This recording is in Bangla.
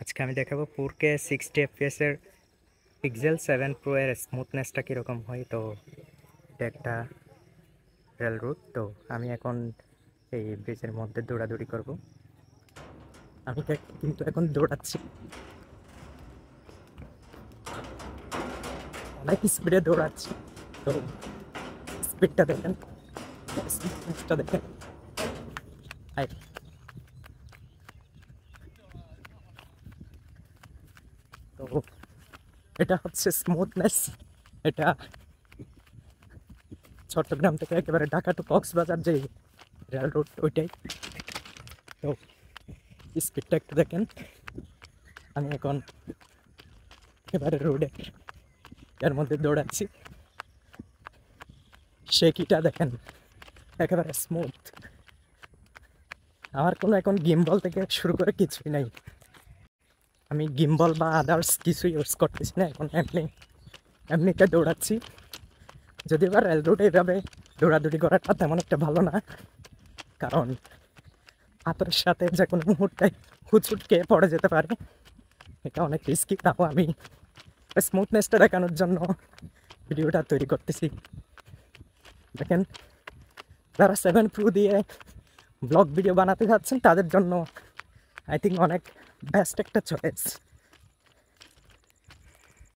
আজকে আমি দেখাবো 4K 60 FPS এর পিক্সেল 7 প্রো এর স্মুথনেসটা কীরকম হয়। তো এটা একটা রেল রুট। তো আমি এখন এই ব্রিজের মধ্যে দৌড়াদৌড়ি করব। আমি কিন্তু এখন দৌড়াচ্ছি, অনেক স্পিডে দৌড়াচ্ছি। তো স্পিডটা দেখেন, স্মুথনেসটা দেখেন। হাই, তো এটা হচ্ছে স্মুথনেস। এটা চট্টগ্রাম থেকে একেবারে ঢাকা টু কক্সবাজার যে রেল রুট, ওইটাই। তো স্পিডটা একটু দেখেন। আমি এখন একেবারে রোডে এর মধ্যে দৌড়াচ্ছি, শেকিটা দেখেন, একেবারে স্মুথ। আমার কোনো এখন গিম্বল থেকে শুরু করে কিছুই নাই, আমি গিম্বল বা আদার্স কিছুই ইউজ করতেছি না। এখন এমনিতে দৌড়াচ্ছি। যদিও বা রেল রুটে এভাবে দৌড়াদৌড়ি করাটা তেমন একটা ভালো না, কারণ হাতের সাথে যে কোনো মুহূর্তে হুচুট খেয়ে পড়ে যেতে পারে, এটা অনেক রিস্কি। তাও আমি স্মুথনেসটা দেখানোর জন্য ভিডিওটা তৈরি করতেছি। দেখেন, যারা 7 প্রো দিয়ে ব্লগ ভিডিও বানাতে যাচ্ছেন তাদের জন্য আই থিঙ্ক অনেক বেস্ট একটা চয়েস।